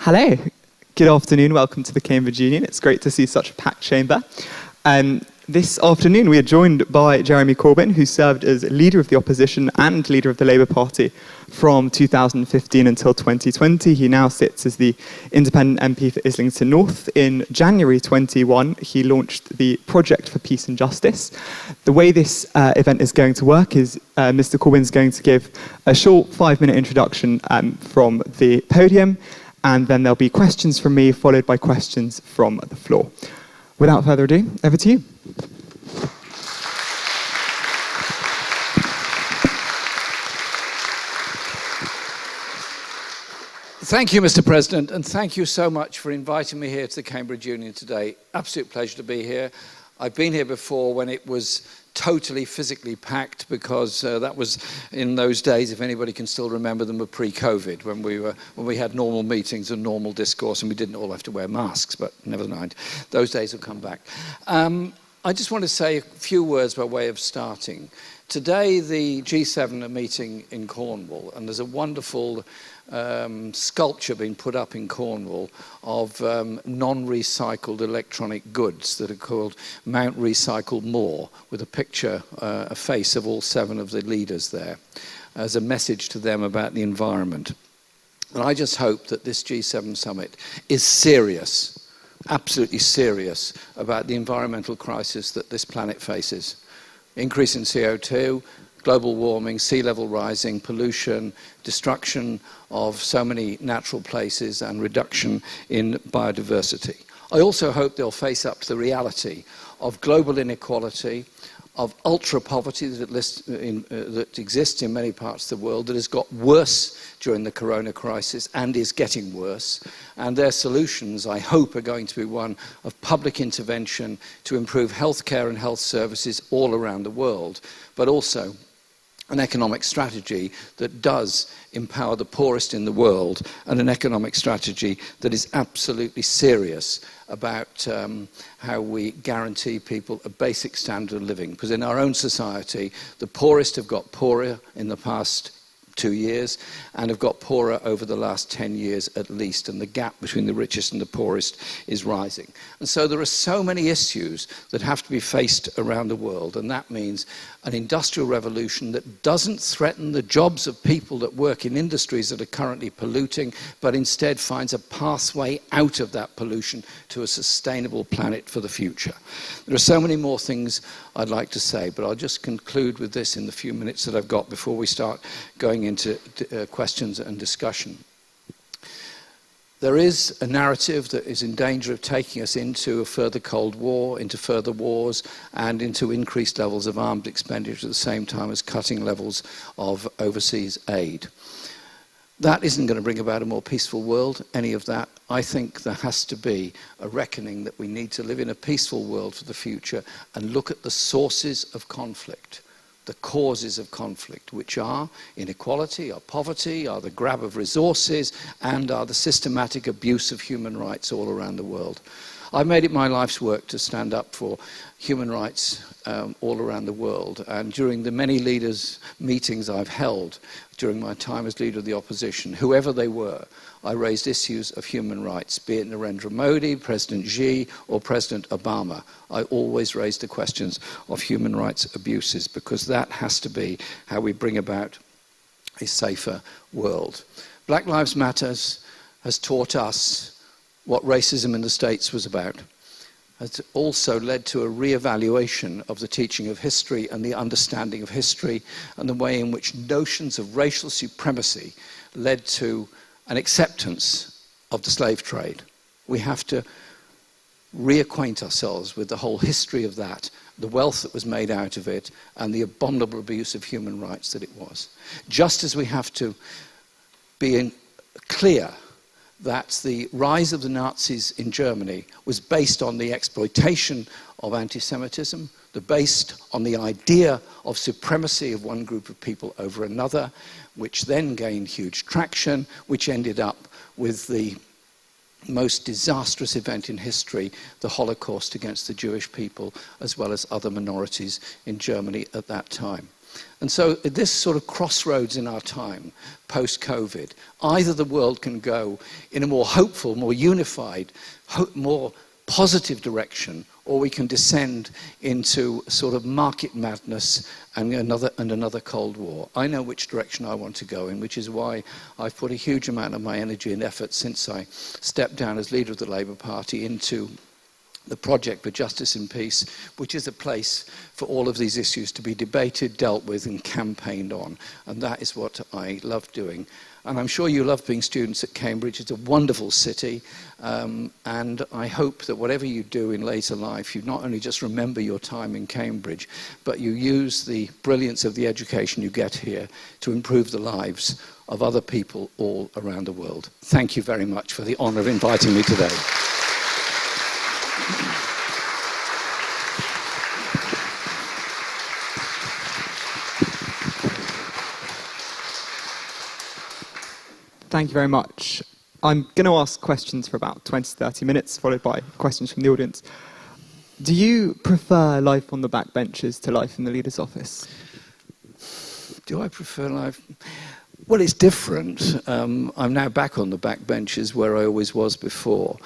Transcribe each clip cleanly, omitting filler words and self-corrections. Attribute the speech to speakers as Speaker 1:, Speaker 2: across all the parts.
Speaker 1: Hello, good afternoon, welcome to the Cambridge Union. It's great to see such a packed chamber. This afternoon we are joined by Jeremy Corbyn, who served as leader of the opposition and leader of the Labour Party from 2015 until 2020. He now sits as the independent MP for Islington North. In January 21, he launched the Project for Peace and Justice. The way this event is going to work is Mr. Corbyn is going to give a short 5-minute introduction from the podium, and then there'll be questions from me, followed by questions from the floor. Without further ado, over to you.
Speaker 2: Thank you, Mr. President, and thank you so much for inviting me here to the Cambridge Union today. Absolute pleasure to be here. I've been here before when it was totally physically packed, because that was in those days, if anybody can still remember them, were pre-COVID, when we had normal meetings and normal discourse, and we didn't all have to wear masks, but never mind. Those days will come back. I just want to say a few words by way of starting. Today, the G7 are meeting in Cornwall, and there's a wonderful sculpture being put up in Cornwall of non-recycled electronic goods that are called Mount Recycle More, with a picture, a face of all 7 of the leaders there, as a message to them about the environment. And I just hope that this G7 summit is serious, absolutely serious, about the environmental crisis that this planet faces. Increase in CO2, global warming, sea level rising, pollution, destruction of so many natural places, and reduction in biodiversity. I also hope they'll face up to the reality of global inequality, of ultra-poverty that exists in many parts of the world, that has got worse during the corona crisis and is getting worse. And their solutions, I hope, are going to be one of public intervention to improve healthcare and health services all around the world, but also an economic strategy that does empower the poorest in the world, and an economic strategy that is absolutely serious about how we guarantee people a basic standard of living. Because in our own society, the poorest have got poorer in the past 2 years, and have got poorer over the last 10 years at least, and the gap between the richest and the poorest is rising. And so there are so many issues that have to be faced around the world, and that means an industrial revolution that doesn't threaten the jobs of people that work in industries that are currently polluting, but instead finds a pathway out of that pollution to a sustainable planet for the future. There are so many more things I'd like to say, but I'll just conclude with this in the few minutes that I've got before we start going into questions and discussion. There is a narrative that is in danger of taking us into a further Cold War, into further wars, and into increased levels of armed expenditure at the same time as cutting levels of overseas aid. That isn't going to bring about a more peaceful world, any of that. I think there has to be a reckoning that we need to live in a peaceful world for the future and look at the sources of conflict, the causes of conflict, which are inequality, are poverty, are the grab of resources, and are the systematic abuse of human rights all around the world. I've made it my life's work to stand up for human rights all around the world, and during the many leaders' meetings I've held during my time as leader of the opposition, whoever they were, I raised issues of human rights, be it Narendra Modi, President Xi, or President Obama. I always raised the questions of human rights abuses, because that has to be how we bring about a safer world. Black Lives Matter has taught us what racism in the States was about. Has also led to a re-evaluation of the teaching of history and the understanding of history, and the way in which notions of racial supremacy led to an acceptance of the slave trade. We have to reacquaint ourselves with the whole history of that, the wealth that was made out of it, and the abominable abuse of human rights that it was. Just as we have to be clear that the rise of the Nazis in Germany was based on the exploitation of anti-Semitism, based on the idea of supremacy of one group of people over another, which then gained huge traction, which ended up with the most disastrous event in history, the Holocaust against the Jewish people, as well as other minorities in Germany at that time. And so at this sort of crossroads in our time, post-COVID, either the world can go in a more hopeful, more unified, more positive direction, or we can descend into sort of market madness and another Cold War. I know which direction I want to go in, which is why I've put a huge amount of my energy and effort since I stepped down as leader of the Labour Party into the Project for Justice and Peace, which is a place for all of these issues to be debated, dealt with and campaigned on. And that is what I love doing. And I'm sure you love being students at Cambridge. It's a wonderful city. And I hope that whatever you do in later life, you not only just remember your time in Cambridge, but you use the brilliance of the education you get here to improve the lives of other people all around the world. Thank you very much for the honour of inviting me today.
Speaker 1: Thank you very much. I'm going to ask questions for about 20 to 30 minutes, followed by questions from the audience. Do you prefer life on the backbenches to life in the leader's office?
Speaker 2: Do I prefer life? Well, it's different. I'm now back on the backbenches where I always was before.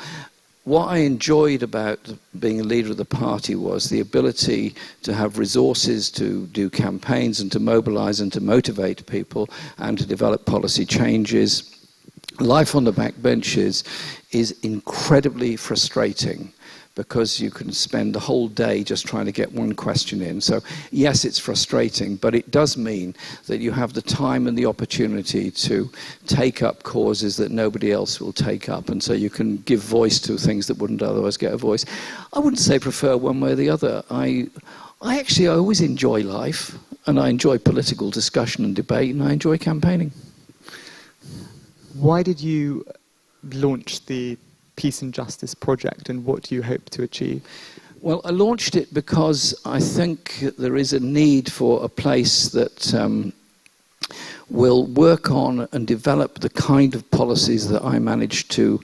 Speaker 2: What I enjoyed about being a leader of the party was the ability to have resources to do campaigns and to mobilize and to motivate people and to develop policy changes. Life on the backbenches is incredibly frustrating because you can spend the whole day just trying to get one question in. So yes, it's frustrating, but it does mean that you have the time and the opportunity to take up causes that nobody else will take up, and so you can give voice to things that wouldn't otherwise get a voice. I wouldn't say prefer one way or the other. I always enjoy life, and I enjoy political discussion and debate, and I enjoy campaigning.
Speaker 1: Why did you launch the Peace and Justice Project, and what do you hope to achieve?
Speaker 2: Well, I launched it because I think there is a need for a place that will work on and develop the kind of policies that I managed to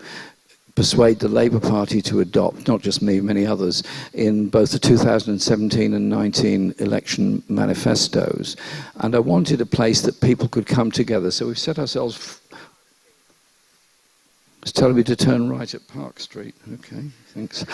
Speaker 2: persuade the Labour Party to adopt, not just me, many others, in both the 2017 and 19 election manifestos. And I wanted a place that people could come together. So we've set ourselves... It's telling me to turn right at Park Street. Okay, thanks.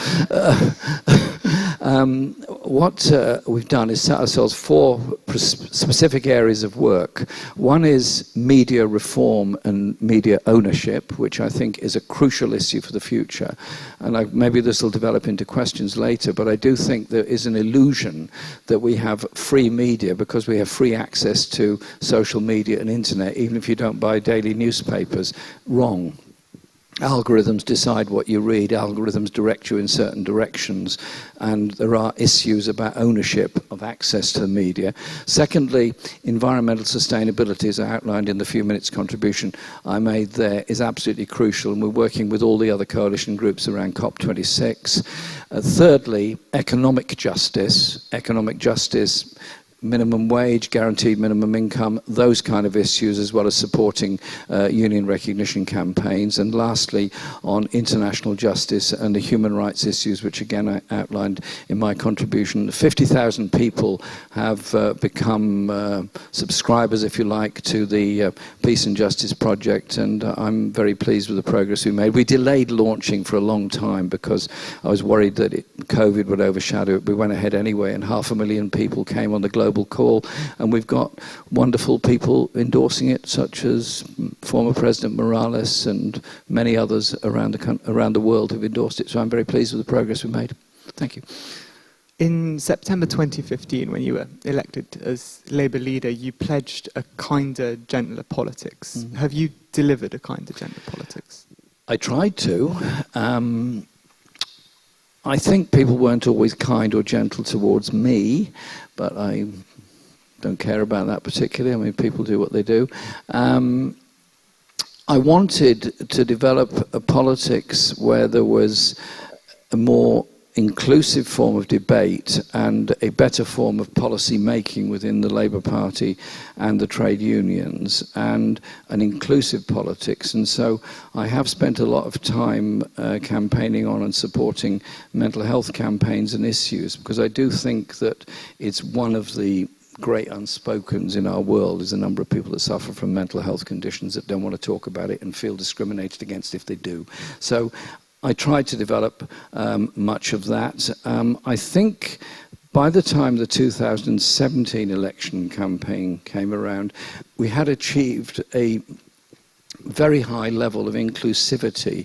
Speaker 2: What we've done is set ourselves 4 specific areas of work. One is media reform and media ownership, which I think is a crucial issue for the future. And maybe this will develop into questions later, but I do think there is an illusion that we have free media because we have free access to social media and internet, even if you don't buy daily newspapers. Wrong. Algorithms decide what you read, algorithms direct you in certain directions, and there are issues about ownership of access to the media. Secondly, environmental sustainability, as I outlined in the few minutes contribution I made there, is absolutely crucial, and we're working with all the other coalition groups around COP26. Thirdly, economic justice, minimum wage, guaranteed minimum income, those kind of issues, as well as supporting union recognition campaigns. And lastly, on international justice and the human rights issues, which again I outlined in my contribution. 50,000 people have become subscribers, if you like, to the Peace and Justice Project, and I'm very pleased with the progress we made. We delayed launching for a long time because I was worried that COVID would overshadow it. We went ahead anyway, and 500,000 people came on the global call, and we've got wonderful people endorsing it, such as former President Morales and many others around the world who've endorsed it. So I'm very pleased with the progress we made. Thank you.
Speaker 1: In September 2015, when you were elected as Labour leader, you pledged a kinder, gentler politics. Mm-hmm. Have you delivered a kinder, gentler politics?
Speaker 2: I tried to. I think people weren't always kind or gentle towards me, but I don't care about that particularly. I mean, people do what they do. I wanted to develop a politics where there was a more inclusive form of debate and a better form of policy making within the Labour Party and the trade unions, and an inclusive politics. And so I have spent a lot of time campaigning on and supporting mental health campaigns and issues, because I do think that it's one of the great unspokens in our world is the number of people that suffer from mental health conditions that don't want to talk about it and feel discriminated against if they do. So I tried to develop much of that. I think by the time the 2017 election campaign came around, we had achieved a very high level of inclusivity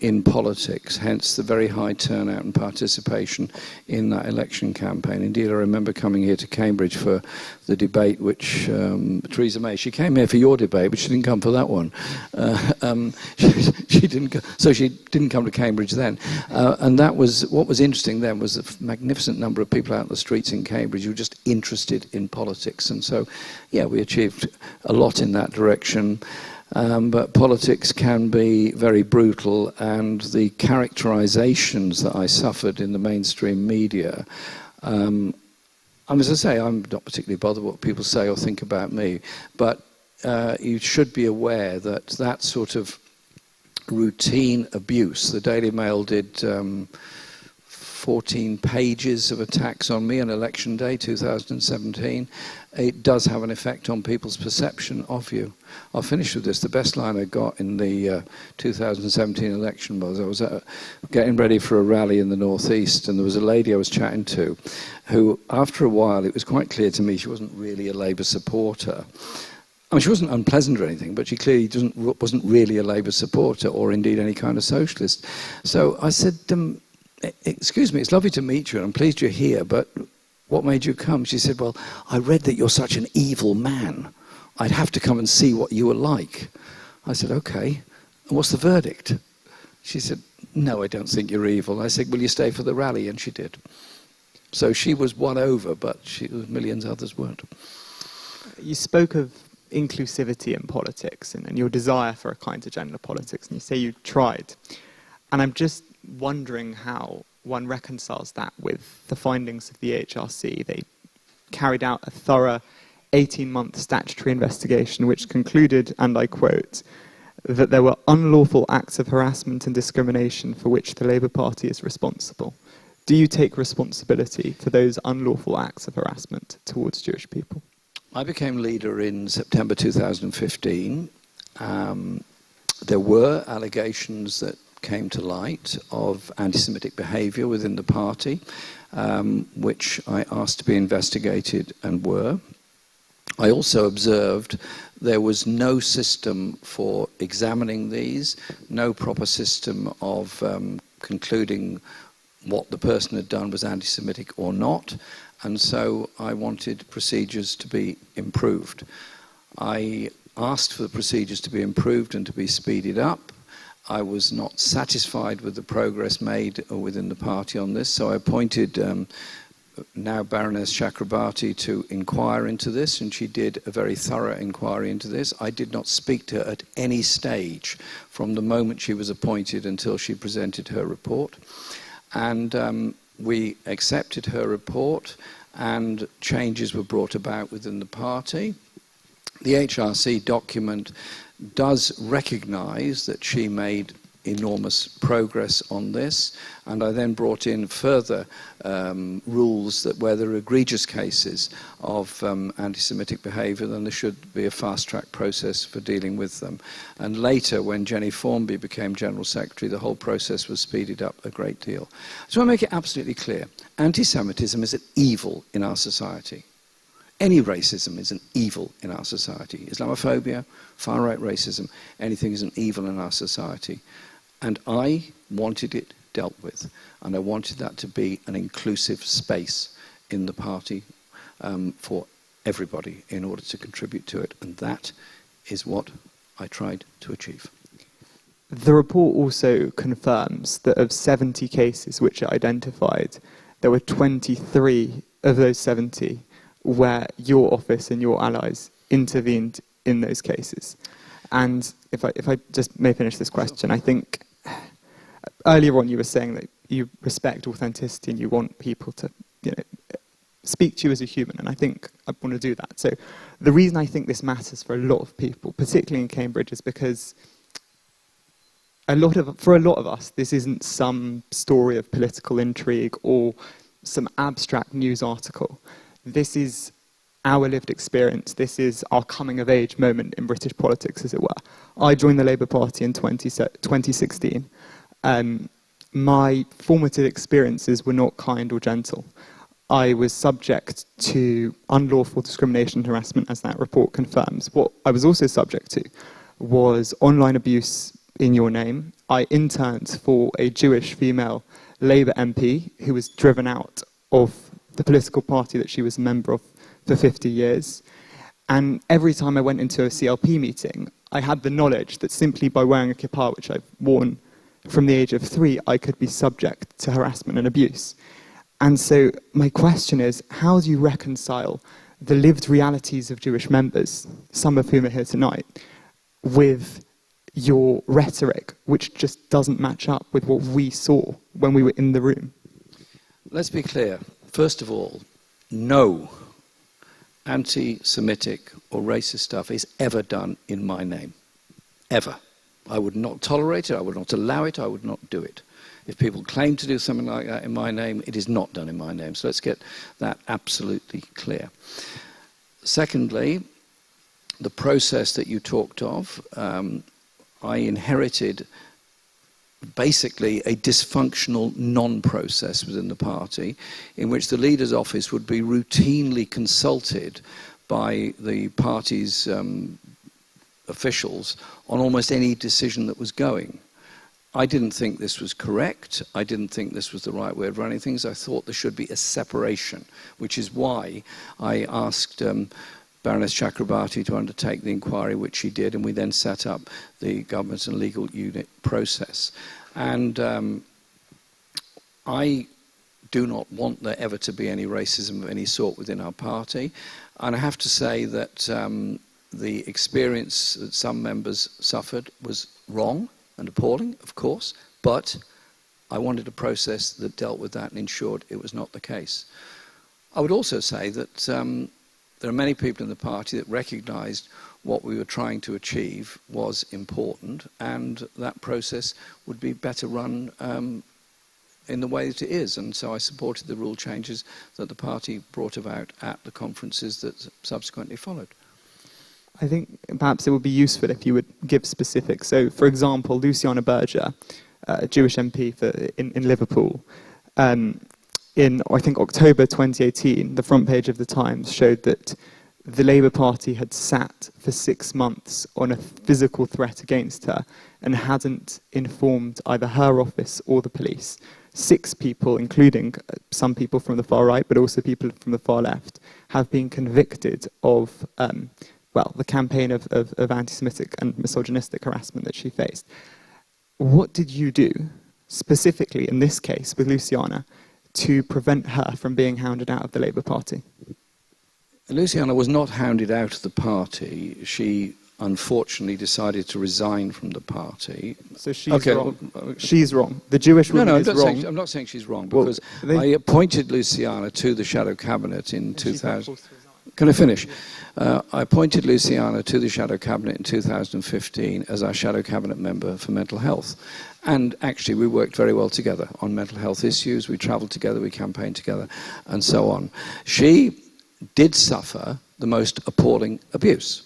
Speaker 2: in politics, hence the very high turnout and participation in that election campaign. Indeed, I remember coming here to Cambridge for the debate which Theresa May, she came here for your debate, but she didn't come for that one. She didn't go, so she didn't come to Cambridge then. And that was, what was interesting then was the magnificent number of people out in the streets in Cambridge who were just interested in politics. And so, yeah, we achieved a lot in that direction. But politics can be very brutal, and the characterizations that I suffered in the mainstream media, as I say, I'm not particularly bothered what people say or think about me, but you should be aware that that sort of routine abuse, the Daily Mail did 14 pages of attacks on me on election day 2017, it does have an effect on people's perception of you. I'll finish with this. The best line I got in the 2017 election was, I was getting ready for a rally in the northeast, and there was a lady I was chatting to who, after a while, it was quite clear to me she wasn't really a Labour supporter. I mean, she wasn't unpleasant or anything, but she clearly wasn't really a Labour supporter or indeed any kind of socialist. So I said, excuse me, it's lovely to meet you and I'm pleased you're here, but what made you come? She said, well, I read that you're such an evil man. I'd have to come and see what you were like. I said, okay, and what's the verdict? She said, no, I don't think you're evil. I said, will you stay for the rally? And she did. So she was won over, but millions others weren't.
Speaker 1: You spoke of inclusivity in politics and your desire for a kind of gender politics, and you say you tried. And I'm just wondering how one reconciles that with the findings of the HRC. They carried out a thorough 18-month statutory investigation which concluded, and I quote, that there were unlawful acts of harassment and discrimination for which the Labour Party is responsible. Do you take responsibility for those unlawful acts of harassment towards Jewish people?
Speaker 2: I became leader in September 2015. There were allegations that came to light of anti-Semitic behaviour within the party, which I asked to be investigated and were. I also observed there was no system for examining these, no proper system of concluding what the person had done was anti-Semitic or not, and so I wanted procedures to be improved. I asked for the procedures to be improved and to be speeded up. I was not satisfied with the progress made within the party on this, so I appointed now Baroness Chakrabarti to inquire into this, and she did a very thorough inquiry into this. I did not speak to her at any stage from the moment she was appointed until she presented her report. And we accepted her report, and changes were brought about within the party. The HRC document does recognise that she made enormous progress on this, and I then brought in further rules that where there are egregious cases of anti-Semitic behaviour, then there should be a fast-track process for dealing with them. And later, when Jenny Formby became General Secretary, the whole process was speeded up a great deal. So I make it absolutely clear, anti-Semitism is an evil in our society. Any racism is an evil in our society. Islamophobia, far-right racism, anything is an evil in our society. And I wanted it dealt with. And I wanted that to be an inclusive space in the party for everybody in order to contribute to it. And that is what I tried to achieve.
Speaker 1: The report also confirms that of 70 cases which are identified, there were 23 of those 70 where your office and your allies intervened in those cases. And if I just may finish this question, I think earlier on you were saying that you respect authenticity and you want people to, speak to you as a human, and I think I want to do that. So the reason I think this matters for a lot of people, particularly in Cambridge, is because for a lot of us, this isn't some story of political intrigue or some abstract news article. This is our lived experience. This is our coming-of-age moment in British politics, as it were. I joined the Labour Party in 2016. My formative experiences were not kind or gentle. I was subject to unlawful discrimination and harassment, as that report confirms. What I was also subject to was online abuse in your name. I interned for a Jewish female Labour MP who was driven out of the political party that she was a member of for 50 years. And every time I went into a CLP meeting, I had the knowledge that simply by wearing a kippah, which I've worn from the age of 3, I could be subject to harassment and abuse. And so my question is, how do you reconcile the lived realities of Jewish members, some of whom are here tonight, with your rhetoric, which just doesn't match up with what we saw when we were in the room?
Speaker 2: Let's be clear. First of all, no anti-Semitic or racist stuff is ever done in my name. Ever. I would not tolerate it, I would not allow it, I would not do it. If people claim to do something like that in my name, it is not done in my name. So let's get that absolutely clear. Secondly, the process that you talked of, I inherited basically a dysfunctional non-process within the party in which the leader's office would be routinely consulted by the party's officials on almost any decision that was going. I didn't think this was correct. I didn't think this was the right way of running things. I thought there should be a separation, which is why I asked Baroness Chakrabarti to undertake the inquiry, which she did, and we then set up the Government and Legal Unit process. And I do not want there ever to be any racism of any sort within our party. And I have to say that the experience that some members suffered was wrong and appalling, of course, but I wanted a process that dealt with that and ensured it was not the case. I would also say that there are many people in the party that recognised what we were trying to achieve was important, and that process would be better run in the way that it is. And so I supported the rule changes that the party brought about at the conferences that subsequently followed.
Speaker 1: I think perhaps it would be useful if you would give specifics. So, for example, Luciana Berger, a Jewish MP in Liverpool, in, I think, October 2018, the front page of the Times showed that the Labour Party had sat for 6 months on a physical threat against her and hadn't informed either her office or the police. 6 people, including some people from the far right, but also people from the far left, have been convicted of the campaign of anti-Semitic and misogynistic harassment that she faced. What did you do, specifically in this case with Luciana, to prevent her from being hounded out of the Labour Party?
Speaker 2: Luciana was not hounded out of the party. She unfortunately decided to resign from the party.
Speaker 1: So she's wrong. She's wrong. The Jewish woman is wrong.
Speaker 2: I'm not saying she's wrong, because I appointed Luciana to the shadow cabinet in 2000. Can I finish? I appointed Luciana to the shadow cabinet in 2015 as our shadow cabinet member for mental health. And actually, we worked very well together on mental health issues. We travelled together, we campaigned together, and so on. She did suffer the most appalling abuse,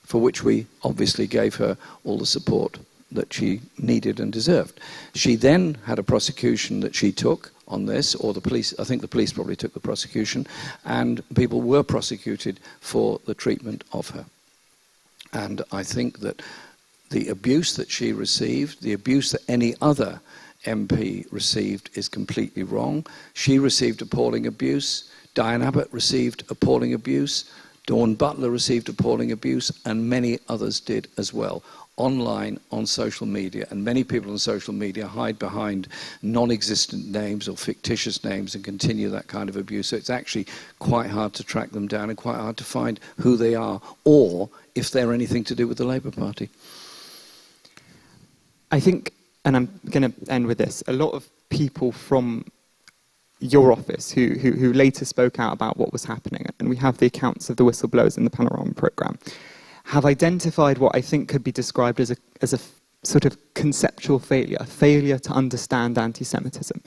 Speaker 2: for which we obviously gave her all the support that she needed and deserved. She then had a prosecution that she took on this, or the police, I think the police probably took the prosecution, and people were prosecuted for the treatment of her. And I think that the abuse that she received, the abuse that any other MP received, is completely wrong. She received appalling abuse, Diane Abbott received appalling abuse, Dawn Butler received appalling abuse, and many others did as well, online, on social media. And many people on social media hide behind non-existent names or fictitious names and continue that kind of abuse. So it's actually quite hard to track them down and quite hard to find who they are, or if they're anything to do with the Labour Party.
Speaker 1: I think, and I'm going to end with this, a lot of people from your office who later spoke out about what was happening, and we have the accounts of the whistleblowers in the Panorama programme, have identified what I think could be described as a sort of conceptual failure to understand anti-Semitism.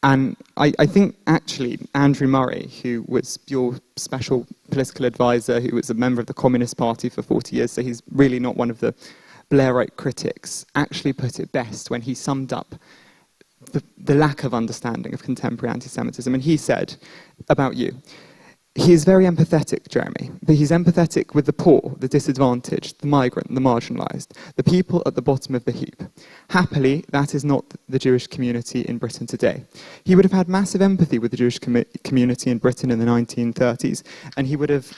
Speaker 1: And I think, actually, Andrew Murray, who was your special political advisor, who was a member of the Communist Party for 40 years, so he's really not one of the Blairite critics, actually put it best when he summed up the lack of understanding of contemporary anti-Semitism. And he said about you, he is very empathetic, Jeremy, but he's empathetic with the poor, the disadvantaged, the migrant, the marginalised, the people at the bottom of the heap. Happily, that is not the Jewish community in Britain today. He would have had massive empathy with the Jewish community in Britain in the 1930s, and he would have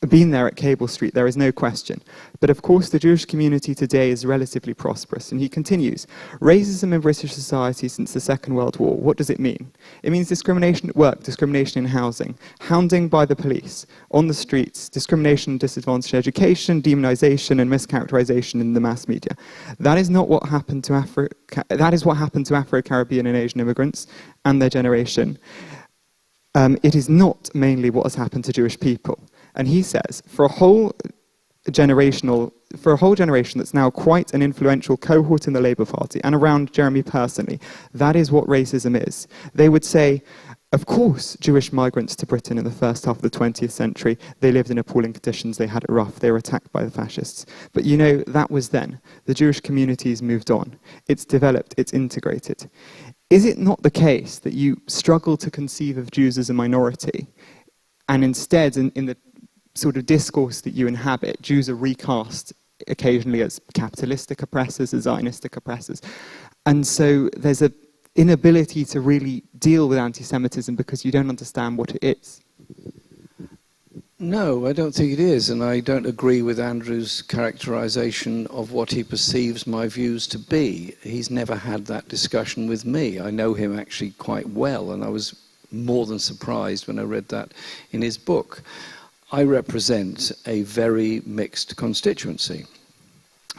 Speaker 1: been there at Cable Street, there is no question. But of course, the Jewish community today is relatively prosperous. And he continues, racism in British society since the Second World War, what does it mean? It means discrimination at work, discrimination in housing, hounding by the police, on the streets, discrimination and disadvantaged education, demonization and mischaracterization in the mass media. That is not what happened to that is what happened to Afro-Caribbean and Asian immigrants and their generation. It is not mainly what has happened to Jewish people. And he says, for a whole generation that's now quite an influential cohort in the Labour Party and around Jeremy personally, that is what racism is. They would say, of course, Jewish migrants to Britain in the first half of the 20th century, they lived in appalling conditions, they had it rough, they were attacked by the fascists. But you know, that was then. The Jewish community's moved on. It's developed, it's integrated. Is it not the case that you struggle to conceive of Jews as a minority, and instead, in the sort of discourse that you inhabit, Jews are recast occasionally as capitalistic oppressors, as Zionistic oppressors. And so there's an inability to really deal with anti-Semitism because you don't understand what it is.
Speaker 2: No, I don't think it is, and I don't agree with Andrew's characterization of what he perceives my views to be. He's never had that discussion with me. I know him actually quite well, and I was more than surprised when I read that in his book. I represent a very mixed constituency.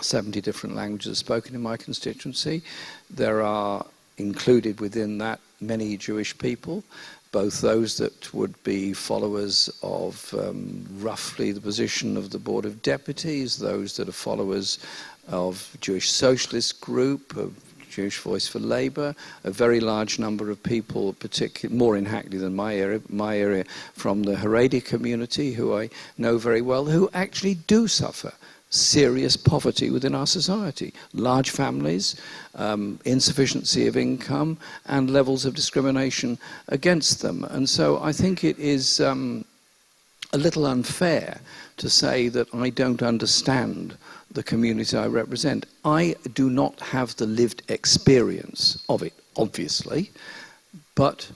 Speaker 2: 70 different languages are spoken in my constituency. There are included within that many Jewish people, both those that would be followers of roughly the position of the Board of Deputies, those that are followers of Jewish Socialist Group, of Jewish Voice for Labour, a very large number of people, particularly more in Hackney than my area, from the Haredi community, who I know very well, who actually do suffer serious poverty within our society. Large families, insufficiency of income, and levels of discrimination against them. And so I think it is a little unfair to say that I don't understand the community I represent. I do not have the lived experience of it, obviously, but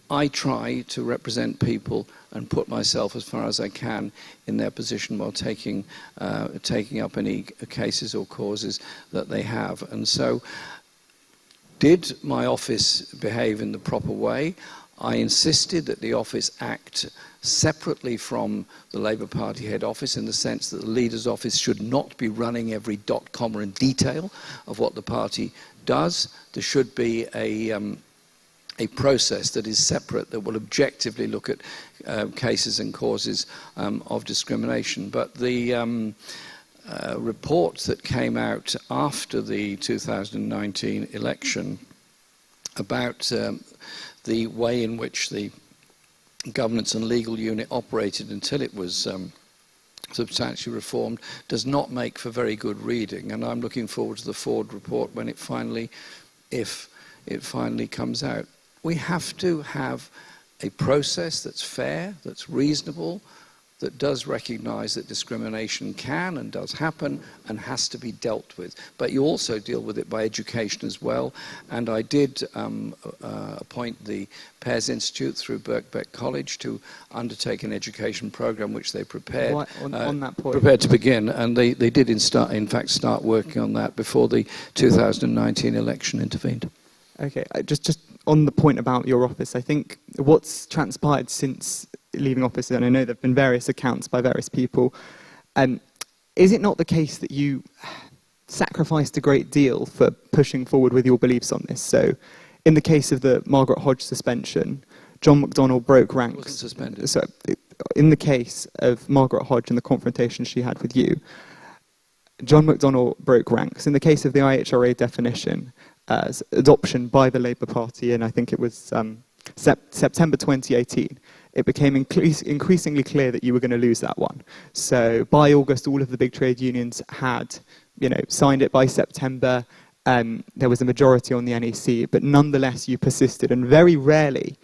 Speaker 2: I try to represent people and put myself as far as I can in their position while taking up any cases or causes that they have. And so, did my office behave in the proper way? I insisted that the office act separately from the Labour Party head office, in the sense that the leader's office should not be running every dot, comma and detail of what the party does. There should be a process that is separate, that will objectively look at cases and causes of discrimination. But the reports that came out after the 2019 election about the way in which the governance and legal unit operated until it was substantially reformed does not make for very good reading, and I'm looking forward to the Ford report when it finally, if it finally comes out. We have to have a process that's fair, that's reasonable, that does recognise that discrimination can and does happen and has to be dealt with. But you also deal with it by education as well. And I did appoint the Pears Institute through Birkbeck College to undertake an education programme which they prepared.
Speaker 1: On that point.
Speaker 2: Prepared to begin, and they did in fact start working on that before the 2019 election intervened.
Speaker 1: Okay, just on the point about your office, I think what's transpired since leaving office, and I know there have been various accounts by various people, is it not the case that you sacrificed a great deal for pushing forward with your beliefs on this? So, in the case of the Margaret Hodge suspension, John McDonnell broke ranks.
Speaker 2: Wasn't suspended.
Speaker 1: So, in the case of Margaret Hodge and the confrontation she had with you, John McDonnell broke ranks. In the case of the IHRA definition, adoption by the Labour Party, and I think it was September 2018, it became increasingly clear that you were going to lose that one. So by August, all of the big trade unions had, signed it. By September. There was a majority on the NEC, but nonetheless you persisted, and very rarely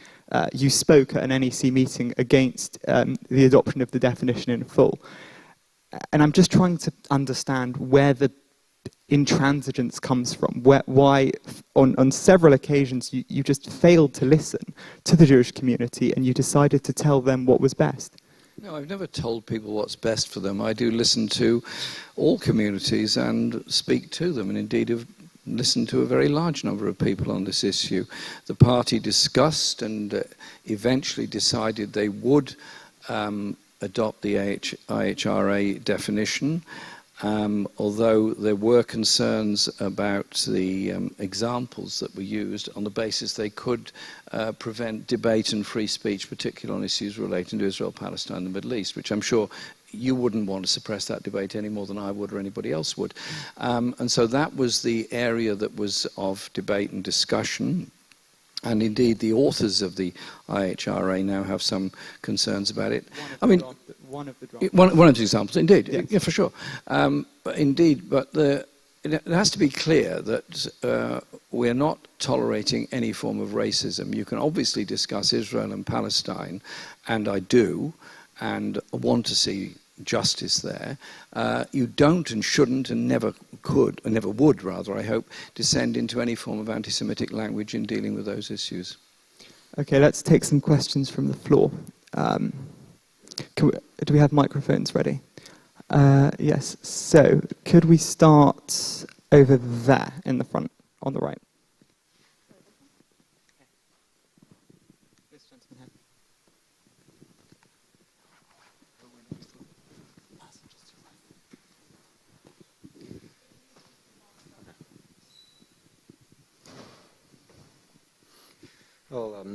Speaker 1: you spoke at an NEC meeting against the adoption of the definition in full. And I'm just trying to understand where the intransigence comes from, why on several occasions you just failed to listen to the Jewish community and you decided to tell them what was best.
Speaker 2: No, I've never told people what's best for them. I do listen to all communities and speak to them, and indeed have listened to a very large number of people on this issue. The party discussed and eventually decided they would adopt the IHRA definition, although there were concerns about the examples that were used on the basis they could prevent debate and free speech, particularly on issues relating to Israel, Palestine, and the Middle East, which I'm sure you wouldn't want to suppress that debate any more than I would or anybody else would. And so that was the area that was of debate and discussion. And indeed, the authors of the IHRA now have some concerns about it.
Speaker 1: One of the
Speaker 2: examples, indeed, yes. Yeah, for sure. It has to be clear that we're not tolerating any form of racism. You can obviously discuss Israel and Palestine, and I do, and want to see justice there. You don't and shouldn't and never could, or never would rather, I hope, descend into any form of anti-Semitic language in dealing with those issues.
Speaker 1: Okay, let's take some questions from the floor. Do we have microphones ready? Yes, so could we start over there in the front, on the right? This gentleman here.
Speaker 3: Well,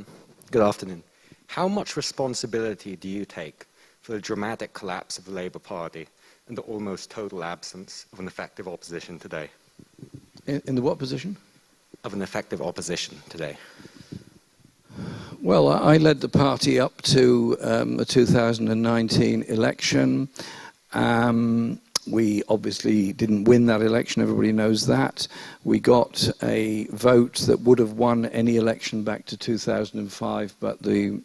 Speaker 3: good afternoon. How much responsibility do you take for the dramatic collapse of the Labour Party and the almost total absence of an effective opposition today?
Speaker 2: In the what position?
Speaker 3: Of an effective opposition today.
Speaker 2: Well, I led the party up to the 2019 election. We obviously didn't win that election, everybody knows that. We got a vote that would have won any election back to 2005, but the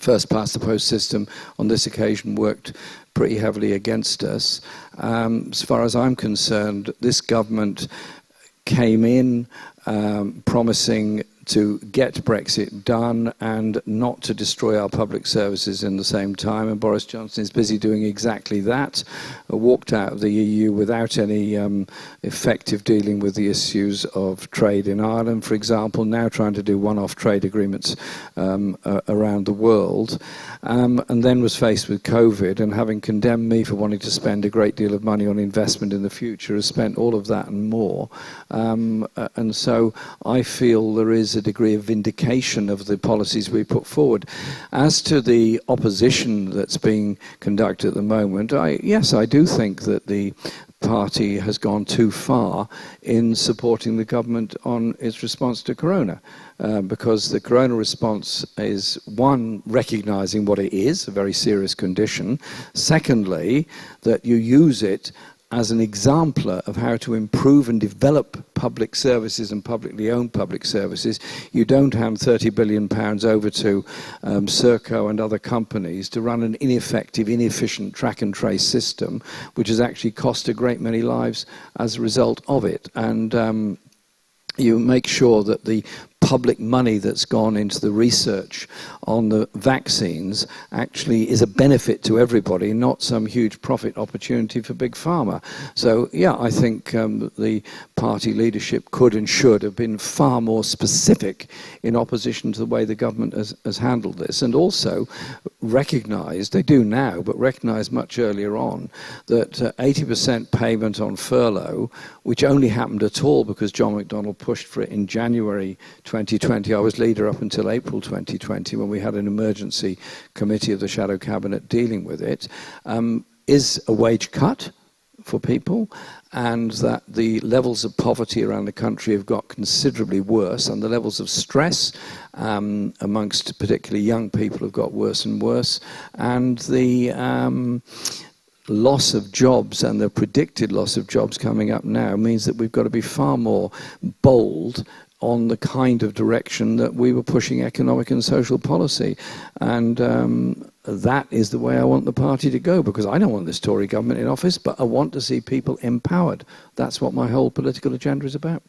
Speaker 2: first past the post system on this occasion worked pretty heavily against us. As far as I'm concerned, this government came in promising to get Brexit done and not to destroy our public services in the same time, and Boris Johnson is busy doing exactly that. Walked out of the EU without any effective dealing with the issues of trade in Ireland, for example, now trying to do one-off trade agreements around the world, and then was faced with COVID, and having condemned me for wanting to spend a great deal of money on investment in the future, has spent all of that and more. And so I feel there is a degree of vindication of the policies we put forward. As to the opposition that's being conducted at the moment, yes, I do think that the party has gone too far in supporting the government on its response to Corona. Because the Corona response is, one, recognising what it is, a very serious condition. Secondly, that you use it as an exemplar of how to improve and develop public services and publicly owned public services. You don't hand £30 billion over to Serco and other companies to run an ineffective, inefficient track and trace system, which has actually cost a great many lives as a result of it. And you make sure that the public money that's gone into the research on the vaccines actually is a benefit to everybody, not some huge profit opportunity for Big Pharma. So, yeah, I think the party leadership could and should have been far more specific in opposition to the way the government has handled this, and also recognised, they do now, but recognised much earlier on, that 80% payment on furlough, which only happened at all because John McDonnell pushed for it in January 2020. I was leader up until April 2020 when we had an emergency committee of the shadow cabinet dealing with it, is a wage cut for people, and that the levels of poverty around the country have got considerably worse, and the levels of stress amongst particularly young people have got worse and worse, and the loss of jobs and the predicted loss of jobs coming up now means that we've got to be far more bold on the kind of direction that we were pushing economic and social policy. And that is the way I want the party to go, because I don't want this Tory government in office, but I want to see people empowered. That's what my whole political agenda is about.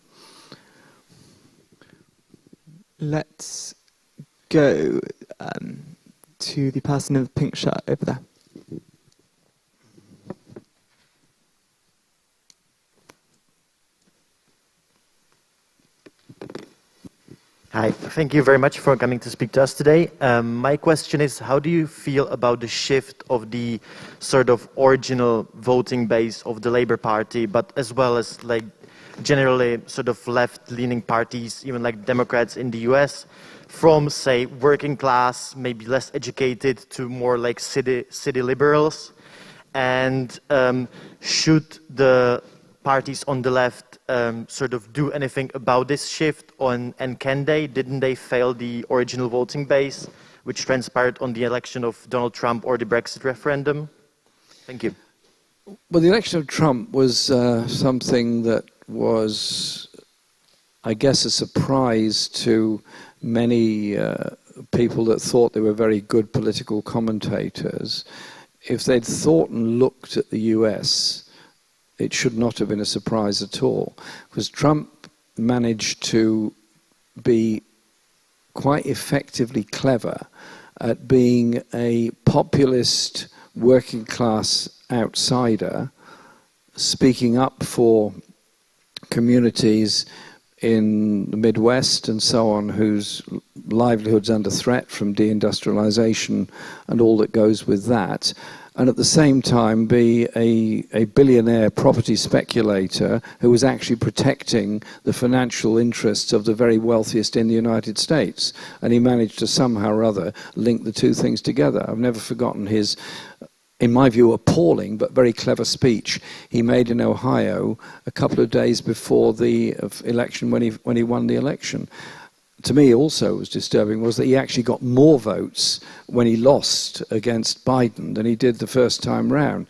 Speaker 1: Let's go to the person in the pink shirt over there.
Speaker 4: Hi, thank you very much for coming to speak to us today. My question is, how do you feel about the shift of the sort of original voting base of the Labour Party, but as well as like generally sort of left-leaning parties, even like Democrats in the US, from say working class, maybe less educated, to more like city liberals? And should the parties on the left sort of do anything about this shift, and can they? Didn't they fail the original voting base, which transpired on the election of Donald Trump or the Brexit referendum? Thank you.
Speaker 2: Well, the election of Trump was something that was, I guess, a surprise to many people that thought they were very good political commentators. If they'd thought and looked at the US, it should not have been a surprise at all, because Trump managed to be quite effectively clever at being a populist working class outsider, speaking up for communities in the Midwest and so on, whose livelihoods under threat from deindustrialization and all that goes with that, and at the same time be a billionaire property speculator who was actually protecting the financial interests of the very wealthiest in the United States. And he managed to somehow or other link the two things together. I've never forgotten his, in my view, appalling but very clever speech he made in Ohio a couple of days before the election, when he won the election. To me also was disturbing was that he actually got more votes when he lost against Biden than he did the first time round.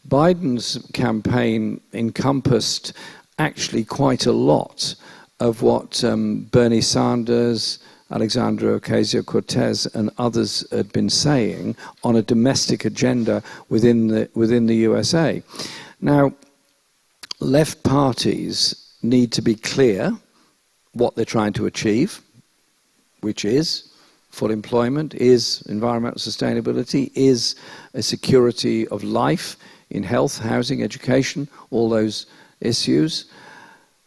Speaker 2: Biden's campaign encompassed actually quite a lot of what Bernie Sanders, Alexandria Ocasio-Cortez and others had been saying on a domestic agenda within the USA. Now, left parties need to be clear what they're trying to achieve, which is full employment, is environmental sustainability, is a security of life in health, housing, education, all those issues,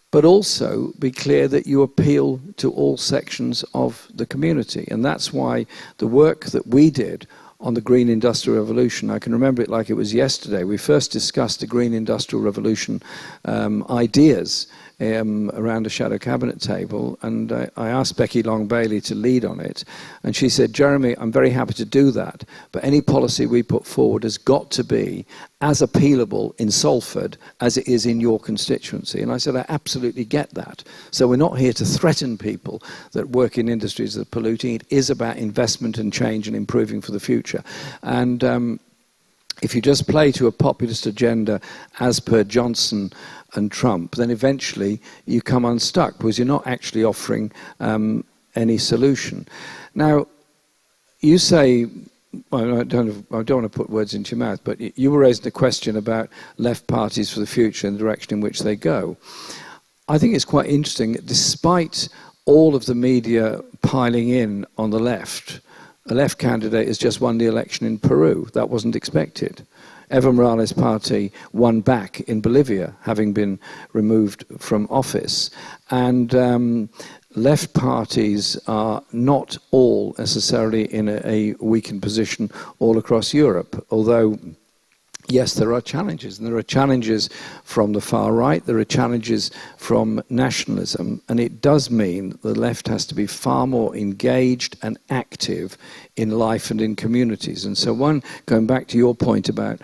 Speaker 2: but also be clear that you appeal to all sections of the community. And that's why the work that we did on the Green Industrial Revolution, I can remember it like it was yesterday. We first discussed the Green Industrial Revolution ideas around a shadow cabinet table, and I asked Becky Long-Bailey to lead on it, and she said, Jeremy, I'm very happy to do that, but any policy we put forward has got to be as appealable in Salford as it is in your constituency. And I said, I absolutely get that. So we're not here to threaten people that work in industries that are polluting. It is about investment and change and improving for the future. And if you just play to a populist agenda as per Johnson and Trump, then eventually you come unstuck because you're not actually offering any solution. Now, you say, well, I don't want to put words into your mouth, but you were raising a question about left parties for the future and the direction in which they go. I think it's quite interesting, despite all of the media piling in on the left, a left candidate has just won the election in Peru. That wasn't expected. Evo Morales' party won back in Bolivia, having been removed from office. And left parties are not all necessarily in a weakened position all across Europe, although yes, there are challenges, and there are challenges from the far right, there are challenges from nationalism, and it does mean that the left has to be far more engaged and active in life and in communities. And so going back to your point about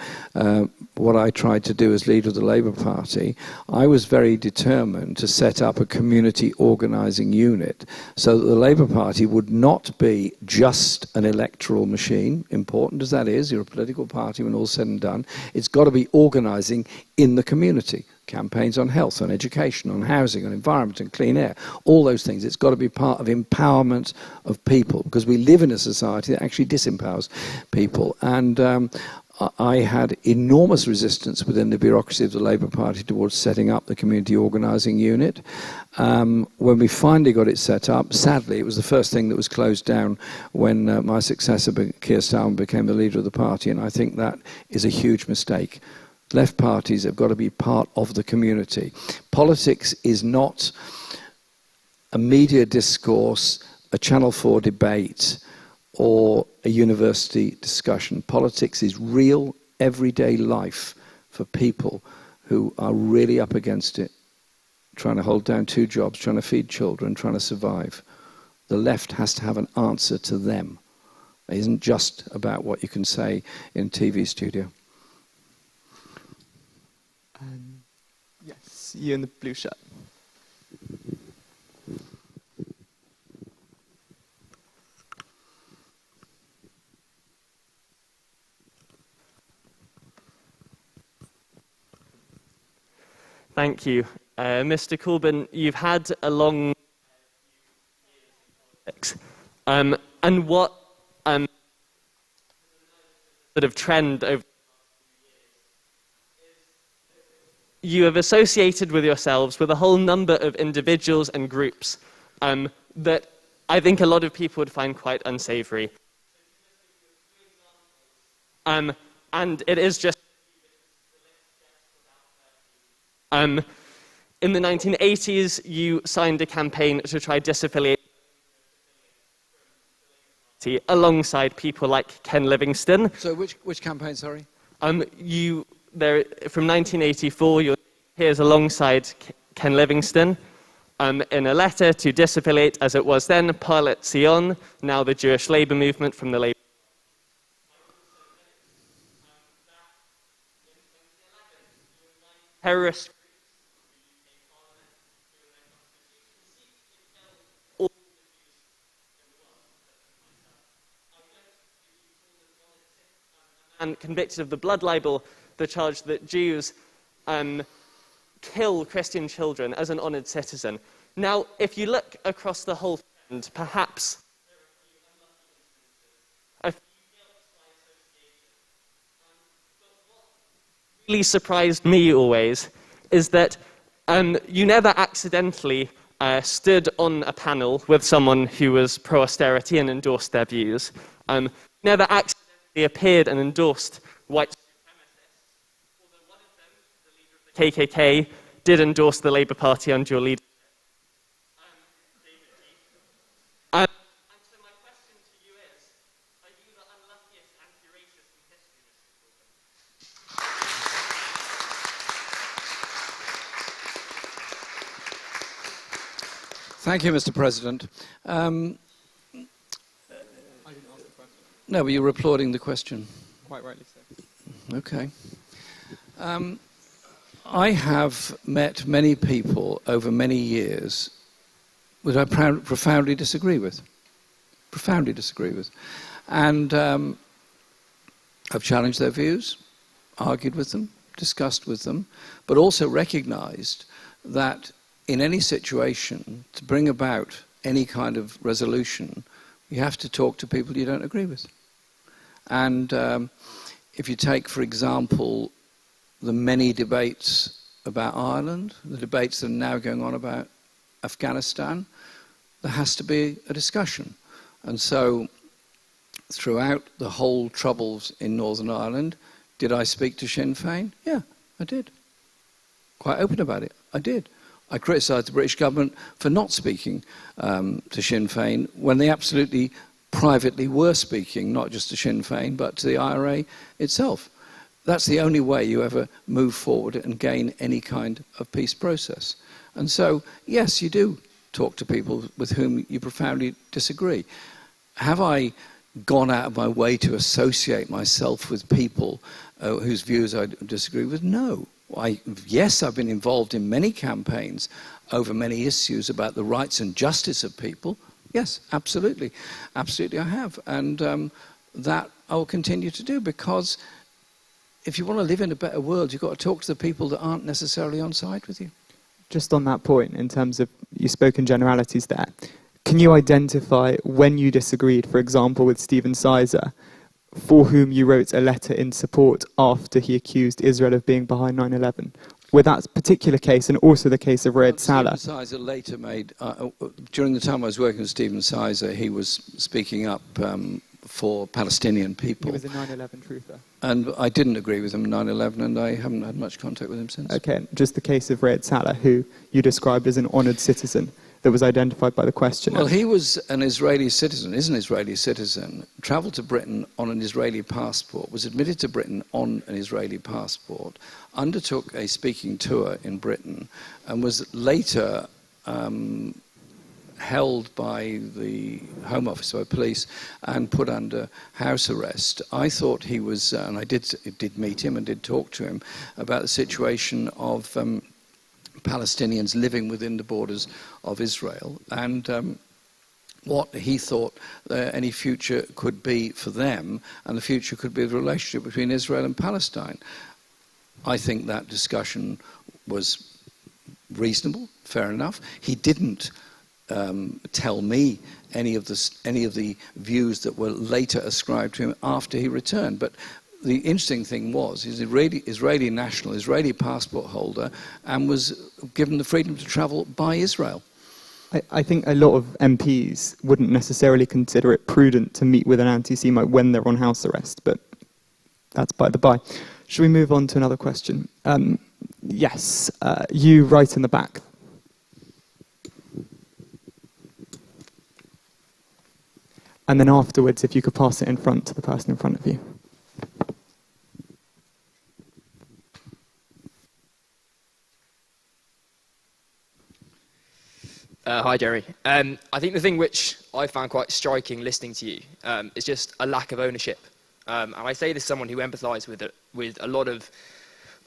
Speaker 2: what I tried to do as leader of the Labour Party, I was very determined to set up a community organising unit so that the Labour Party would not be just an electoral machine, important as that is, you're a political party when all's said and done. It's got to be organising in the community. Campaigns on health, on education, on housing, on environment and clean air, all those things. It's got to be part of empowerment of people, because we live in a society that actually disempowers people. And I had enormous resistance within the bureaucracy of the Labour Party towards setting up the community organising unit. When we finally got it set up, sadly, it was the first thing that was closed down when my successor, Keir Starmer, became the leader of the party, and I think that is a huge mistake. Left parties have got to be part of the community. Politics is not a media discourse, a Channel 4 debate, or a university discussion. Politics is real, everyday life for people who are really up against it, trying to hold down 2 jobs, trying to feed children, trying to survive. The left has to have an answer to them. It isn't just about what you can say in a TV studio.
Speaker 1: Yes, you in the blue shirt.
Speaker 5: Thank you. Mr. Corbyn, you've had a long and what sort of trend over you have associated with yourselves with a whole number of individuals and groups that I think a lot of people would find quite unsavory. And it is just in the 1980s, you signed a campaign to try disaffiliate alongside people like Ken Livingstone.
Speaker 2: So which campaign, sorry?
Speaker 5: From 1984, here's alongside Ken Livingstone in a letter to disaffiliate, as it was then, Pilot Sion, now the Jewish Labour movement from the Labour. Terrorist. And convicted of the blood libel, the charge that Jews kill Christian children as an honoured citizen. Now, if you look across the whole trend, perhaps a few what really surprised me always is that you never accidentally stood on a panel with someone who was pro-austerity and endorsed their views. Never accidentally appeared and endorsed white supremacists, although one of them, the leader of the KKK, did endorse the Labour Party under your leadership. And so my question to you is, are you the unluckiest anti-racist in history, Mr. Corbyn?
Speaker 2: Thank you, Mr. President. No, but you were applauding the question.
Speaker 1: Quite rightly so.
Speaker 2: Okay. I have met many people over many years that I profoundly disagree with. Profoundly disagree with. And I've challenged their views, argued with them, discussed with them, but also recognised that in any situation, to bring about any kind of resolution, you have to talk to people you don't agree with. And if you take, for example, the many debates about Ireland, the debates that are now going on about Afghanistan, there has to be a discussion. And so throughout the whole troubles in Northern Ireland, did I speak to Sinn Féin? Yeah, I did. Quite open about it. I did. I criticised the British government for not speaking to Sinn Féin when they absolutely privately were speaking, not just to Sinn Féin, but to the IRA itself. That's the only way you ever move forward and gain any kind of peace process. And so, yes, you do talk to people with whom you profoundly disagree. Have I gone out of my way to associate myself with people whose views I disagree with? No. Yes, I've been involved in many campaigns over many issues about the rights and justice of people. Yes, absolutely. Absolutely I have. And that I will continue to do, because if you want to live in a better world, you've got to talk to the people that aren't necessarily on side with you.
Speaker 1: Just on that point, in terms of, you spoke in generalities there, can you identify when you disagreed, for example, with Stephen Sizer, for whom you wrote a letter in support after he accused Israel of being behind 9/11? With that particular case, and also the case of Raed Salah.
Speaker 2: Stephen Sizer later made, during the time I was working with Stephen Sizer, he was speaking up for Palestinian people.
Speaker 1: He was a 9/11 truther.
Speaker 2: And I didn't agree with him in 9/11, and I haven't had much contact with him since.
Speaker 1: Okay, just the case of Raed Salah, who you described as an honoured citizen that was identified by the questioner.
Speaker 2: Well, he was an Israeli citizen, is an Israeli citizen, travelled to Britain on an Israeli passport, was admitted to Britain on an Israeli passport, undertook a speaking tour in Britain, and was later held by the Home Office, by police, and put under house arrest. I thought he was, and I did meet him and did talk to him about the situation of Palestinians living within the borders of Israel, and what he thought any future could be for them, and the future could be the relationship between Israel and Palestine. I think that discussion was reasonable, fair enough. He didn't tell me any of the views that were later ascribed to him after he returned. But the interesting thing was, he's an Israeli national, Israeli passport holder, and was given the freedom to travel by Israel.
Speaker 1: I think a lot of MPs wouldn't necessarily consider it prudent to meet with an anti-Semite when they're on house arrest, but that's by the by. Should we move on to another question? Yes, you right in the back. And then afterwards, if you could pass it in front to the person in front of you.
Speaker 6: Hi, Jerry. I think the thing which I found quite striking listening to you is just a lack of ownership. And I say this as someone who empathises with a lot of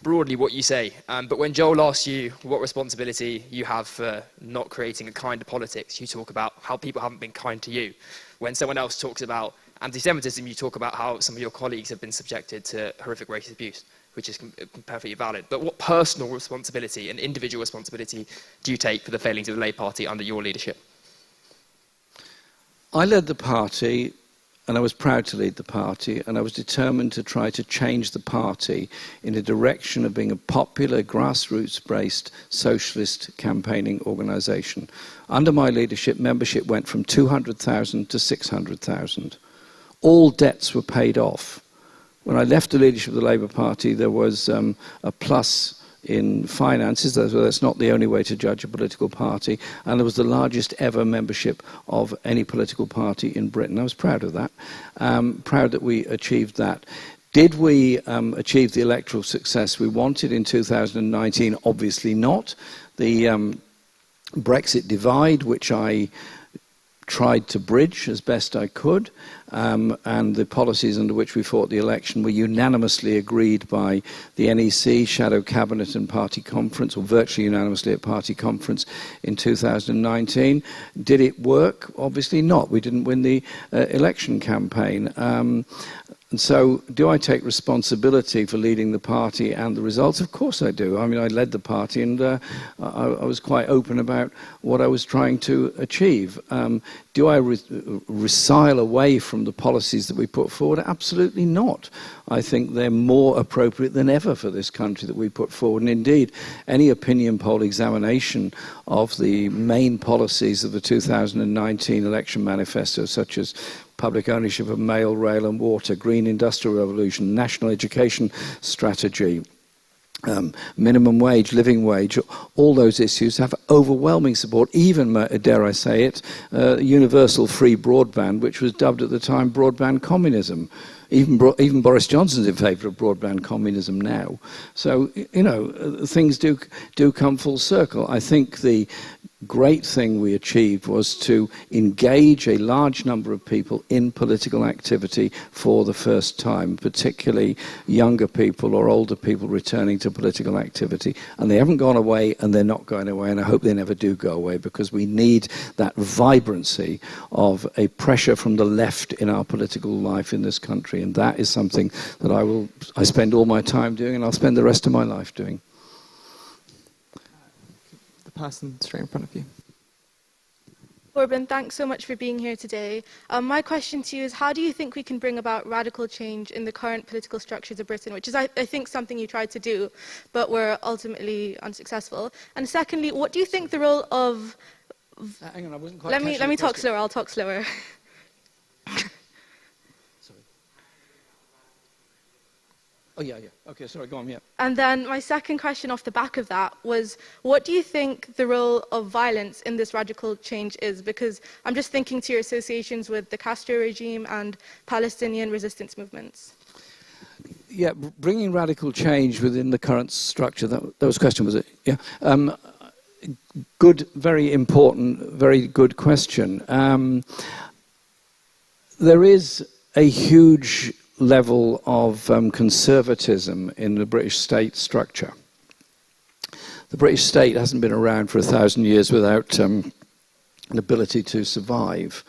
Speaker 6: broadly what you say. But when Joel asks you what responsibility you have for not creating a kinder politics, you talk about how people haven't been kind to you. When someone else talks about anti-Semitism, you talk about how some of your colleagues have been subjected to horrific racist abuse, which is perfectly valid. But what personal responsibility and individual responsibility do you take for the failings of the Labour Party under your leadership?
Speaker 2: I led the party, and I was proud to lead the party, and I was determined to try to change the party in the direction of being a popular, grassroots-based socialist campaigning organisation. Under my leadership, membership went from 200,000 to 600,000. All debts were paid off. When I left the leadership of the Labour Party, there was a plus in finances. That's not the only way to judge a political party. And there was the largest ever membership of any political party in Britain. I was proud of that. Proud that we achieved that. Did we achieve the electoral success we wanted in 2019? Obviously not. The Brexit divide, which I tried to bridge as best I could, and the policies under which we fought the election were unanimously agreed by the NEC, Shadow Cabinet and Party Conference, or virtually unanimously at Party Conference in 2019. Did it work? Obviously not. We didn't win the election campaign. And so, do I take responsibility for leading the party and the results? Of course I do. I mean, I led the party, and I was quite open about what I was trying to achieve. Do I resile away from the policies that we put forward? Absolutely not. I think they're more appropriate than ever for this country that we put forward. And indeed, any opinion poll examination of the main policies of the 2019 election manifesto, such as public ownership of mail, rail and water, green industrial revolution, national education strategy, minimum wage, living wage, all those issues have overwhelming support, even, dare I say it, universal free broadband, which was dubbed at the time broadband communism. even Boris Johnson's in favour of broadband communism now. So, you know, things do come full circle. I think the great thing we achieved was to engage a large number of people in political activity for the first time, particularly younger people or older people returning to political activity. And they haven't gone away, and they're not going away, and I hope they never do go away, because we need that vibrancy of a pressure from the left in our political life in this country. And that is something that I spend all my time doing, and I'll spend the rest of my life doing.
Speaker 1: Person straight in front of you.
Speaker 7: Corbyn, thanks so much for being here today. My question to you is, how do you think we can bring about radical change in the current political structures of Britain, which is, I think, something you tried to do, but were ultimately unsuccessful? And secondly, what do you think the role of...
Speaker 2: Hang on, I wasn't quite
Speaker 7: Let me talk slower, I'll talk slower.
Speaker 2: Oh, yeah. Okay, sorry, go on, yeah.
Speaker 7: And then my second question off the back of that was, what do you think the role of violence in this radical change is? Because I'm just thinking to your associations with the Castro regime and Palestinian resistance movements.
Speaker 2: Yeah, bringing radical change within the current structure, that was a question, was it? Yeah. Good, very important, very good question. There is a huge level of conservatism in the British state structure. The British state hasn't been around for 1,000 years without an ability to survive.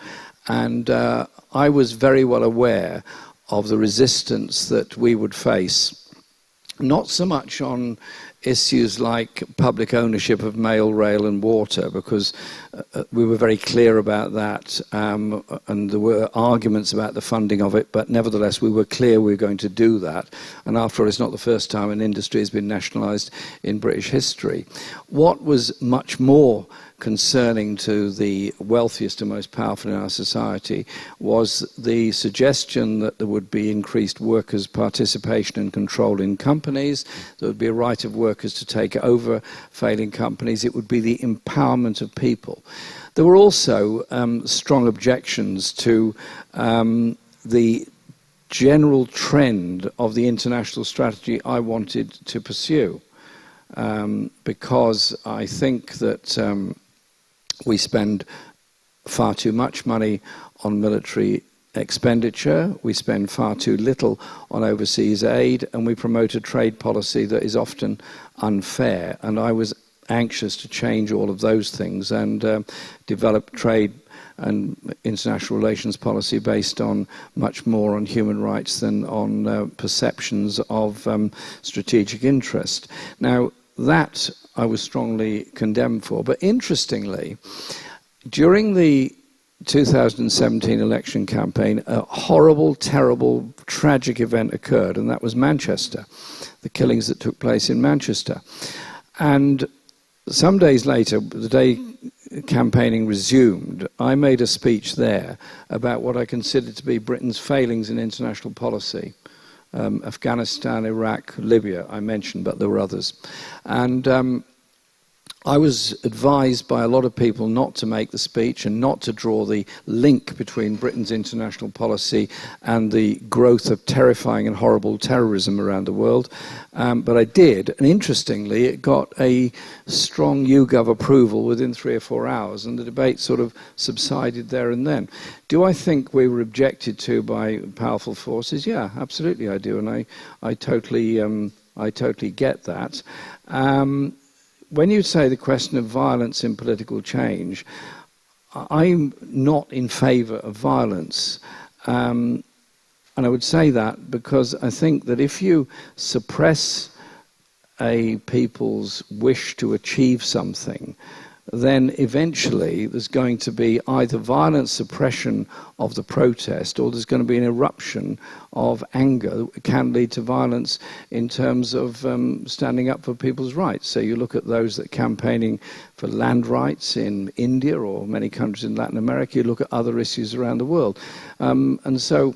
Speaker 2: And I was very well aware of the resistance that we would face, not so much on issues like public ownership of mail, rail and water, because we were very clear about that, and there were arguments about the funding of it, but nevertheless we were clear we were going to do that. And after all, it's not the first time an industry has been nationalised in British history. What was much more concerning to the wealthiest and most powerful in our society was the suggestion that there would be increased workers' participation and control in companies, there would be a right of workers to take over failing companies, it would be the empowerment of people. There were also strong objections to the general trend of the international strategy I wanted to pursue, because I think that we spend far too much money on military expenditure, we spend far too little on overseas aid, and we promote a trade policy that is often unfair. And I was anxious to change all of those things and develop trade and international relations policy based on much more on human rights than on perceptions of strategic interest. Now, that I was strongly condemned for. But interestingly, during the 2017 election campaign, a horrible, terrible, tragic event occurred, and that was Manchester, the killings that took place in Manchester. And some days later, the day campaigning resumed, I made a speech there about what I considered to be Britain's failings in international policy. Afghanistan, Iraq, Libya, I mentioned, but there were others. And I was advised by a lot of people not to make the speech and not to draw the link between Britain's international policy and the growth of terrifying and horrible terrorism around the world. But I did, and interestingly, it got a strong YouGov approval within 3 or 4 hours, and the debate sort of subsided there and then. Do I think we were objected to by powerful forces? Yeah, absolutely I do, and I totally get that. When you say the question of violence in political change, I'm not in favour of violence. And I would say that because I think that if you suppress a people's wish to achieve something, then eventually there's going to be either violent suppression of the protest, or there's going to be an eruption of anger that can lead to violence in terms of standing up for people's rights. So you look at those that are campaigning for land rights in India or many countries in Latin America, you look at other issues around the world. And so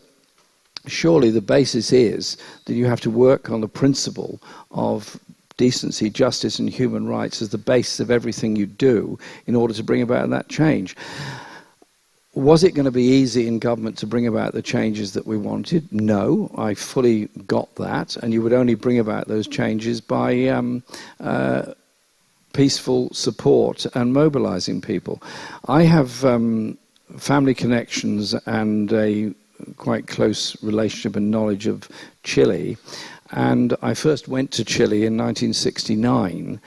Speaker 2: surely the basis is that you have to work on the principle of decency, justice and human rights as the basis of everything you do in order to bring about that change. Was it going to be easy in government to bring about the changes that we wanted? No, I fully got that, and you would only bring about those changes by peaceful support and mobilizing people. I have family connections and a quite close relationship and knowledge of Chile, and I first went to Chile in 1969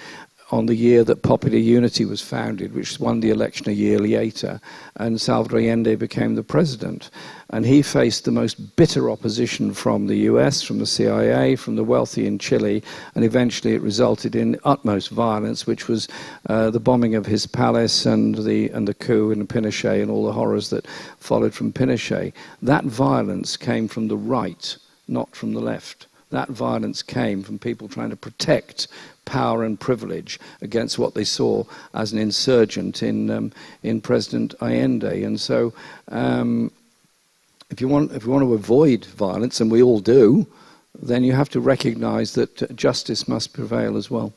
Speaker 2: on the year that Popular Unity was founded, which won the election a year later, and Salvador Allende became the president. And he faced the most bitter opposition from the US, from the CIA, from the wealthy in Chile, and eventually it resulted in utmost violence, which was the bombing of his palace and the coup in Pinochet and all the horrors that followed from Pinochet. That violence came from the right, not from the left. That violence came from people trying to protect power and privilege against what they saw as an insurgent in President Allende. And so if you want to avoid violence, and we all do, then you have to recognize that justice must prevail as well.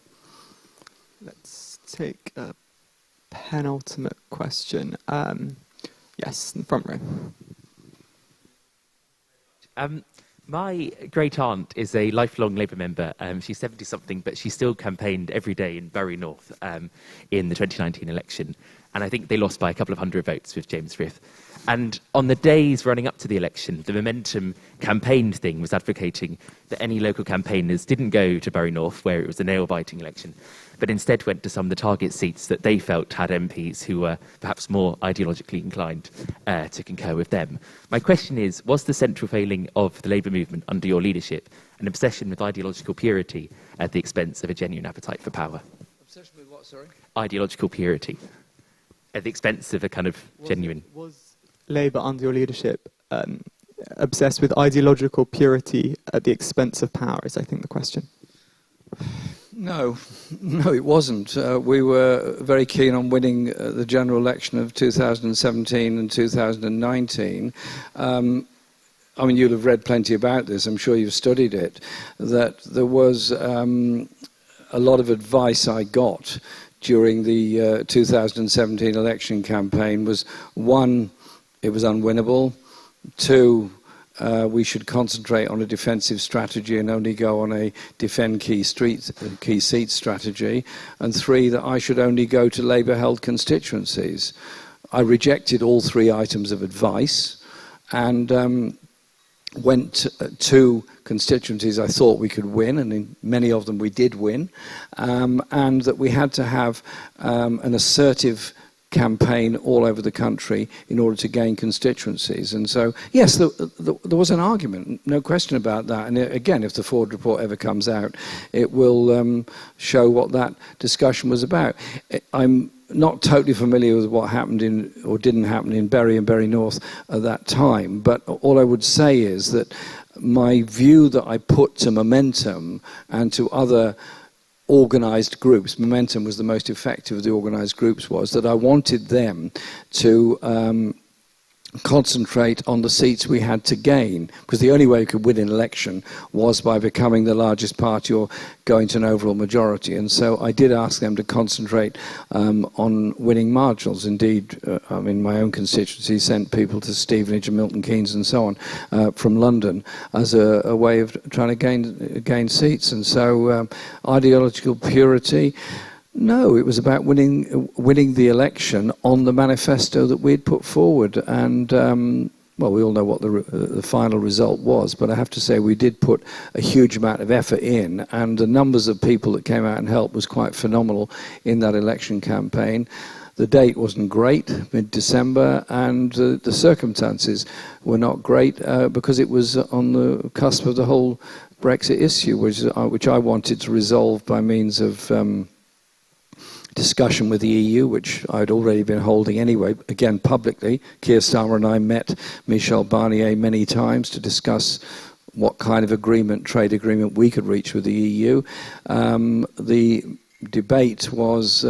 Speaker 1: Let's take a penultimate question. Yes, in the front row.
Speaker 8: My great aunt is a lifelong Labour member. She's 70-something, but she still campaigned every day in Bury North in the 2019 election. And I think they lost by a couple of hundred votes with James Frith. And on the days running up to the election, the Momentum campaign thing was advocating that any local campaigners didn't go to Bury North, where it was a nail-biting election, but instead went to some of the target seats that they felt had MPs who were perhaps more ideologically inclined to concur with them. My question is, was the central failing of the Labour movement under your leadership an obsession with ideological purity at the expense of a genuine appetite for power?
Speaker 2: Obsession with what, sorry?
Speaker 8: Ideological purity at the expense of a kind of genuine...
Speaker 1: Was Labour under your leadership obsessed with ideological purity at the expense of power, is I think the question.
Speaker 2: No, it wasn't. We were very keen on winning the general election of 2017 and 2019. I mean, you'll have read plenty about this. I'm sure you've studied it. That there was a lot of advice I got during the 2017 election campaign was, one, it was unwinnable. Two, we should concentrate on a defensive strategy and only go on a defend key seat strategy. And three, that I should only go to Labour-held constituencies. I rejected all three items of advice and went to constituencies I thought we could win, and in many of them we did win, and that we had to have an assertive campaign all over the country in order to gain constituencies. And so, yes, there was an argument, no question about that. And again, if the Ford report ever comes out, it will show what that discussion was about. I'm not totally familiar with what happened in, or didn't happen in Bury and Bury North at that time, but all I would say is that my view that I put to Momentum and to other organised groups, Momentum was the most effective of the organised groups, was that I wanted them to concentrate on the seats we had to gain, because the only way we could win an election was by becoming the largest party or going to an overall majority. And so I did ask them to concentrate on winning marginals. Indeed, in my own constituency, sent people to Stevenage and Milton Keynes and so on from London as a way of trying to gain seats. And so ideological purity, no, it was about winning the election on the manifesto that we'd put forward. And, well, we all know what the final result was, but I have to say we did put a huge amount of effort in, and the numbers of people that came out and helped was quite phenomenal in that election campaign. The date wasn't great, mid-December, and the circumstances were not great because it was on the cusp of the whole Brexit issue, which I wanted to resolve by means of discussion with the EU, which I'd already been holding anyway, again publicly. Keir Starmer and I met Michel Barnier many times to discuss what kind of trade agreement we could reach with the EU. The debate was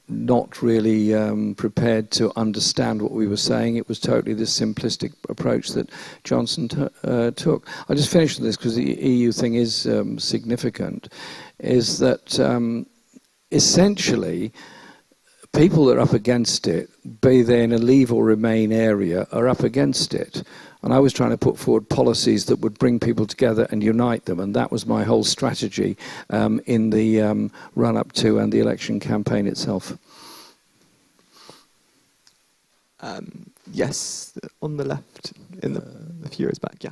Speaker 2: not really prepared to understand what we were saying. It was totally this simplistic approach that Johnson took. I'll just finish with this because the EU thing is significant, is that essentially, people that are up against it, be they in a Leave or Remain area, are up against it. And I was trying to put forward policies that would bring people together and unite them, and that was my whole strategy in the run-up to and the election campaign itself.
Speaker 1: Yes, on the left, in the few rows back, yeah.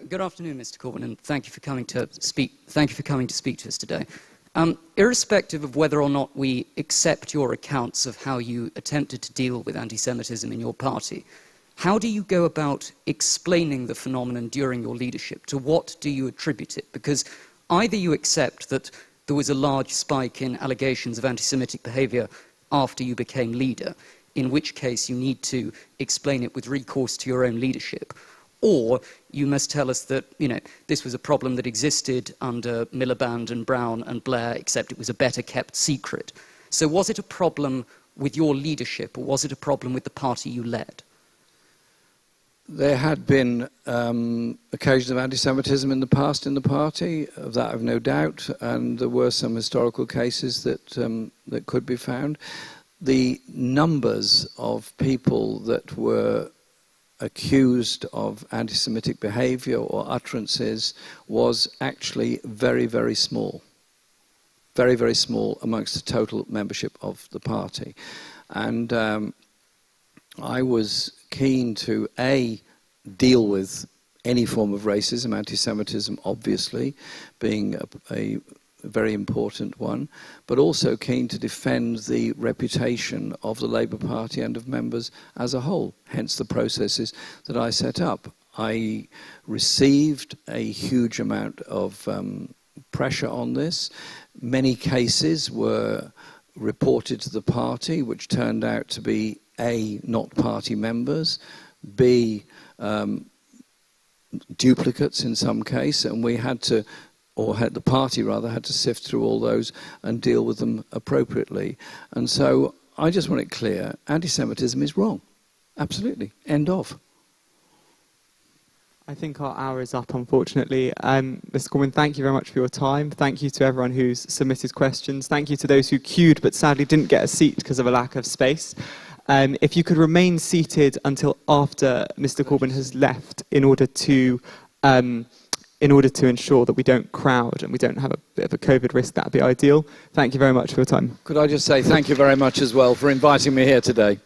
Speaker 9: Good afternoon, Mr. Corbyn, and thank you for coming to speak. Thank you for coming to speak to us today. Irrespective of whether or not we accept your accounts of how you attempted to deal with anti-Semitism in your party, how do you go about explaining the phenomenon during your leadership? To what do you attribute it? Because either you accept that there was a large spike in allegations of anti-Semitic behaviour after you became leader, in which case you need to explain it with recourse to your own leadership, or you must tell us that, you know, this was a problem that existed under Miliband and Brown and Blair, except it was a better kept secret. So was it a problem with your leadership, or was it a problem with the party you led?
Speaker 2: There had been occasions of anti-Semitism in the past in the party, of that I've no doubt, and there were some historical cases that that could be found. The numbers of people that were accused of anti-Semitic behaviour or utterances was actually very, very small. Very, very small amongst the total membership of the party. And I was keen to, A, deal with any form of racism, anti-Semitism obviously being a very important one, but also keen to defend the reputation of the Labour Party and of members as a whole, hence the processes that I set up. I received a huge amount of pressure on this. Many cases were reported to the party, which turned out to be A, not party members, B, duplicates in some case, and we had to, or had the party rather, had to sift through all those and deal with them appropriately. And so I just want it clear, anti-Semitism is wrong. Absolutely. End of.
Speaker 1: I think our hour is up, unfortunately. Mr. Corbyn, thank you very much for your time. Thank you to everyone who's submitted questions. Thank you to those who queued but sadly didn't get a seat because of a lack of space. If you could remain seated until after Mr. Corbyn has left in order to ensure that we don't crowd and we don't have a bit of a COVID risk, that would be ideal. Thank you very much for your time.
Speaker 2: Could I just say thank you very much as well for inviting me here today.